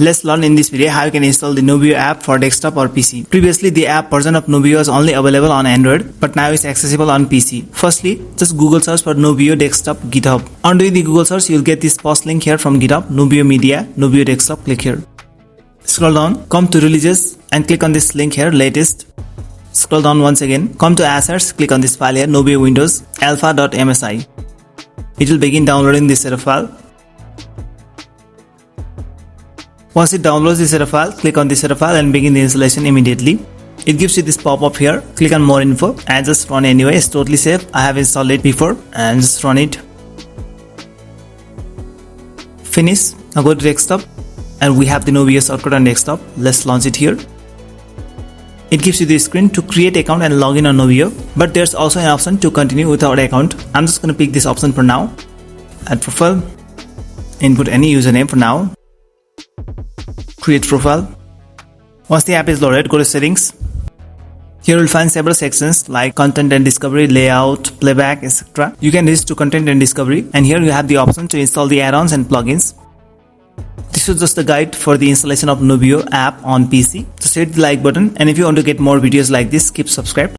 Let's learn in this video how you can install the Nuvio app for desktop or PC. Previously, the app version of Nuvio was only available on Android, but now it's accessible on PC. Firstly, just Google search for Nuvio Desktop GitHub. On doing the Google search, you'll get this first link here from GitHub, Nuvio Media, Nuvio Desktop, click here. Scroll down, come to Releases and click on this link here, Latest. Scroll down once again, come to Assets, click on this file here, Nuvio Windows, alpha.msi. It will begin downloading this setup file. Once it downloads the setup file, click on the setup file and begin the installation immediately. It gives you this pop-up here. Click on more info and just run anyway. It's totally safe. I have installed it before and just run it. Finish. Now go to desktop and we have the Nuvio shortcut on desktop. Let's launch it here. It gives you the screen to create account and log in on Nuvio, but there's also an option to continue without account. I'm just going to pick this option for now. Add profile. Input any username for now. Create profile. Once the app is loaded, go to settings. Here you'll find several sections like content and discovery, layout, playback, etc. You can reach to content and discovery, and here you have the option to install the add-ons and plugins. This is just a guide for the installation of Nuvio app on PC. Just hit the like button, and if you want to get more videos like this, keep subscribed.